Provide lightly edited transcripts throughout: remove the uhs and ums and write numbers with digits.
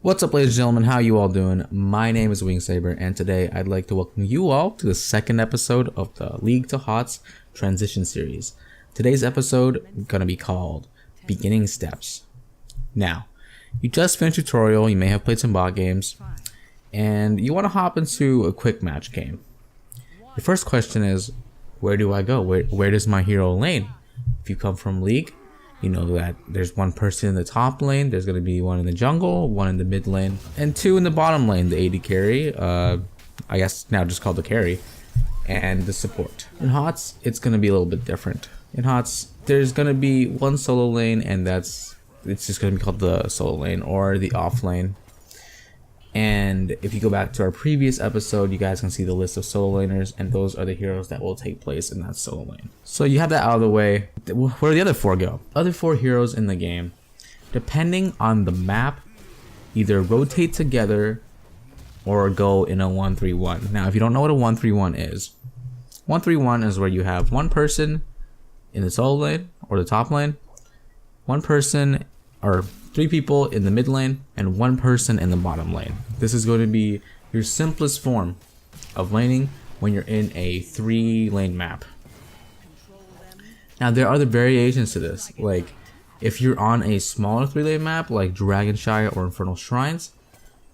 What's up, ladies and gentlemen, how you all doing? My name is Wingsaber, and today I'd like to welcome you all to the second episode of the League to HotS transition series. Today's episode is going to be called Beginning Steps. Now, you just finished a tutorial, you may have played some bot games, and you want to hop into a quick match game. The first question is, where do I go? Where does my hero lane? If you come from League, you know that there's one person in the top lane, there's going to be one in the jungle, one in the mid lane, and two in the bottom lane, the AD carry, I guess now just called the carry, and the support. In HotS, it's going to be a little bit different. In HotS, there's going to be one solo lane, and it's just going to be called the solo lane or the off lane. And if you go back to our previous episode, you guys can see the list of solo laners, and those are the heroes that will take place in that solo lane. So you have that out of the way. Where do the other four go? Other four heroes in the game, depending on the map, either rotate together or go in a 1-3-1. Now, if you don't know what a 1-3-1 is, 1-3-1 is where you have one person in the solo lane or the top lane, one person or three people in the mid lane, and one person in the bottom lane. This is going to be your simplest form of laning when you're in a 3-lane map. Now, there are other variations to this, like if you're on a smaller 3-lane map like Dragonshire or Infernal Shrines,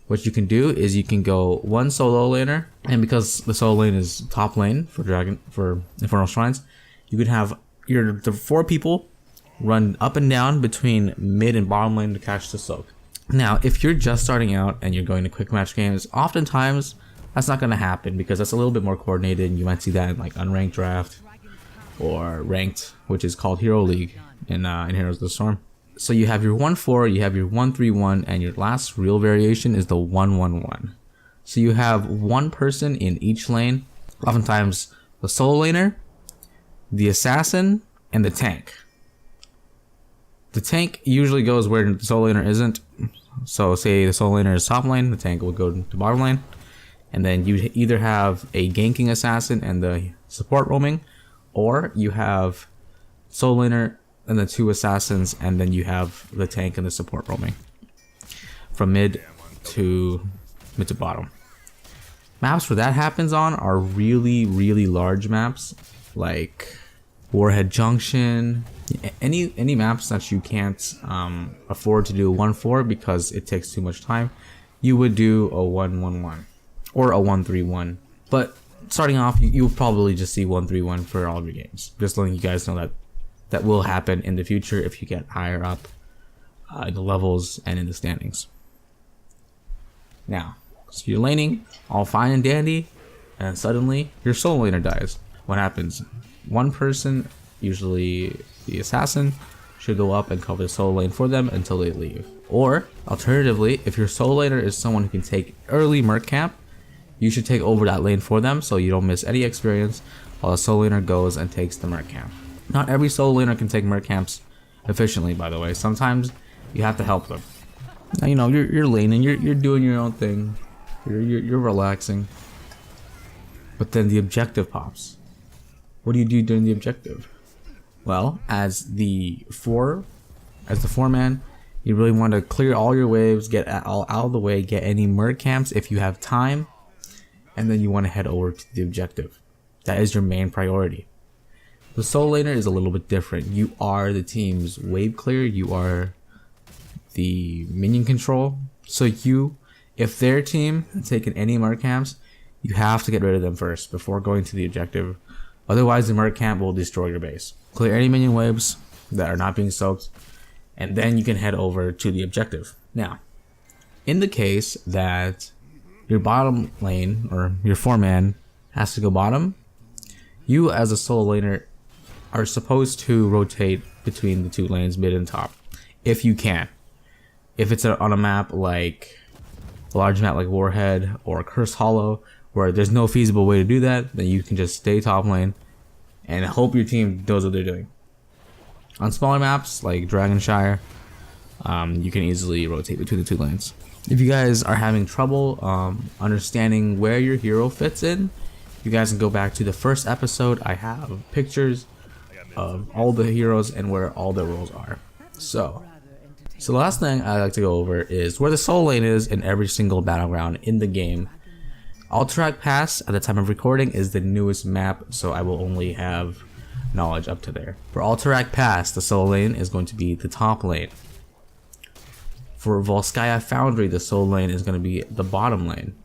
what you can do is you can go one solo laner, and because the solo lane is top lane for Infernal Shrines, you can have the 4 people run up and down between mid and bottom lane to catch the soak. Now, if you're just starting out and you're going to quick match games, oftentimes that's not going to happen because that's a little bit more coordinated, and you might see that in like unranked draft or ranked, which is called Hero League in Heroes of the Storm. So you have your 1-4, you have your 1-3-1, and your last real variation is the 1-1-1. So you have one person in each lane, oftentimes the solo laner, the assassin, and the tank. The tank usually goes where the solo laner isn't. So say the solo laner is top lane, the tank will go to bottom lane. And then you either have a ganking assassin and the support roaming, or you have solo laner and the 2 assassins, and then you have the tank and the support roaming from mid to bottom. Maps where that happens on are really, really large maps like Warhead Junction. Any maps that you can't afford to do a 1-4 because it takes too much time, you would do a 1-1-1 or a 1-3-1. But starting off, you'll probably just see 1-3-1 for all of your games. Just letting you guys know that will happen in the future if you get higher up in the levels and in the standings. Now, so you're laning, all fine and dandy, and suddenly your solo laner dies. What happens? One person, usually the assassin, should go up and cover the solo lane for them until they leave. Or, alternatively, if your solo laner is someone who can take early merc camp, you should take over that lane for them so you don't miss any experience while the solo laner goes and takes the merc camp. Not every solo laner can take merc camps efficiently, by the way. Sometimes you have to help them. Now, you know, you're laning, you're doing your own thing, you're relaxing, but then the objective pops. What do you do during the objective? Well, as the 4-man, you really want to clear all your waves, get all out of the way, get any merc camps if you have time, and then you want to head over to the objective. That is your main priority. The solo laner is a little bit different. You are the team's wave clear, you are the minion control. So if their team has taken any merc camps, you have to get rid of them first before going to the objective. Otherwise, the merc camp will destroy your base. Clear any minion waves that are not being soaked, and then you can head over to the objective. Now, in the case that your bottom lane or your 4-man has to go bottom, you as a solo laner are supposed to rotate between the 2 lanes, mid and top, if you can. If it's on a map like a large map like Warhead or Cursed Hollow, where there's no feasible way to do that, then you can just stay top lane and hope your team knows what they're doing. On smaller maps like Dragonshire, you can easily rotate between the 2 lanes. If you guys are having trouble understanding where your hero fits in, you guys can go back to the first episode. I have pictures of all the heroes and where all their roles are. So So the last thing I like to go over is where the soul lane is in every single battleground in the game. Alterac Pass at the time of recording is the newest map, so I will only have knowledge up to there. For Alterac Pass, the soul lane is going to be the top lane. For Volskaya Foundry, the soul lane is going to be the bottom lane.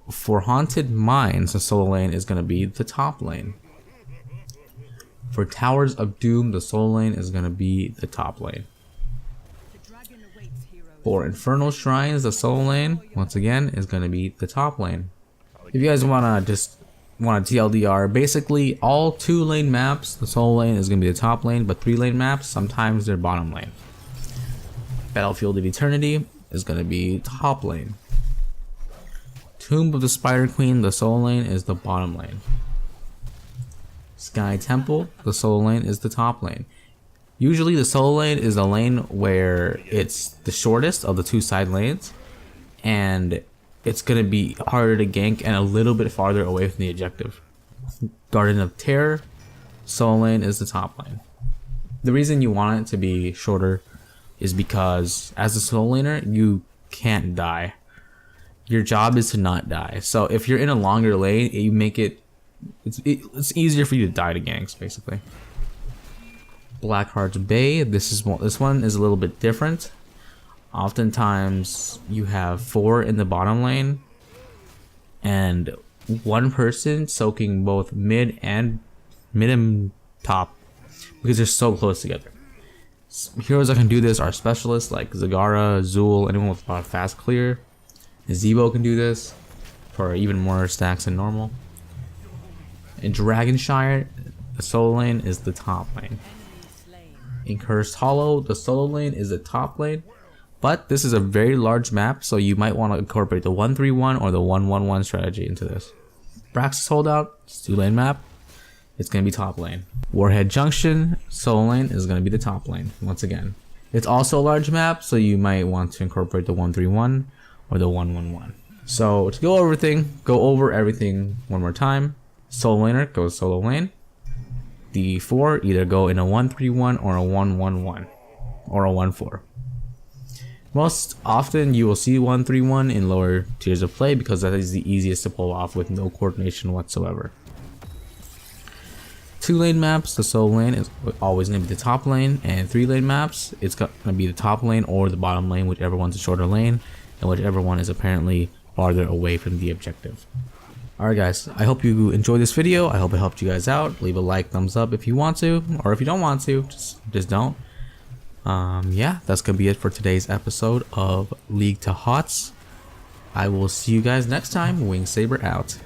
For Haunted Mines, the soul lane is going to be the top lane. For Towers of Doom, the soul lane is going to be the top lane. For Infernal Shrines, the soul lane, once again, is going to be the top lane. If you guys want a TLDR, basically all 2-lane maps, the soul lane is going to be the top lane, but 3-lane maps, sometimes they're bottom lane. Battlefield of Eternity is going to be top lane. Tomb of the Spider Queen, the soul lane, is the bottom lane. Sky Temple, the soul lane, is the top lane. Usually the soul lane is the lane where it's the shortest of the 2 side lanes, and it's going to be harder to gank and a little bit farther away from the objective. Garden of Terror, soul lane, is the top lane. The reason you want it to be shorter is because as a soul laner, you can't die. Your job is to not die. So if you're in a longer lane, you make it's easier for you to die to ganks, basically. Blackheart's Bay, this one is a little bit different. Oftentimes you have 4 in the bottom lane and 1 person soaking both mid and top because they're so close together. Heroes that can do this are specialists like Zagara, Zul, anyone with a lot of fast clear. Zebo can do this for even more stacks than normal. In Dragonshire, the solo lane is the top lane. In Cursed Hollow, the solo lane is the top lane, but this is a very large map, so you might want to incorporate the 1-3-1 or the 1-1-1 strategy into this. Braxis Holdout, it's a 2-lane map, it's going to be top lane. Warhead Junction, solo lane, is going to be the top lane, once again. It's also a large map, so you might want to incorporate the 1-3-1 or the 1-1-1. So to go over everything one more time. Solo laner goes solo lane. The 4 either go in a 1-3-1 or a 1-1-1 or a 1-4. Most often you will see 1-3-1 in lower tiers of play because that is the easiest to pull off with no coordination whatsoever. 2-lane maps, the solo lane is always going to be the top lane, and 3-lane maps, it's going to be the top lane or the bottom lane, whichever one's a shorter lane, and whichever one is apparently farther away from the objective. Alright guys, I hope you enjoyed this video. I hope it helped you guys out. Leave a like, thumbs up if you want to, or if you don't want to, just don't. Yeah, that's gonna be it for today's episode of League to HotS. I will see you guys next time. Wingsaber out.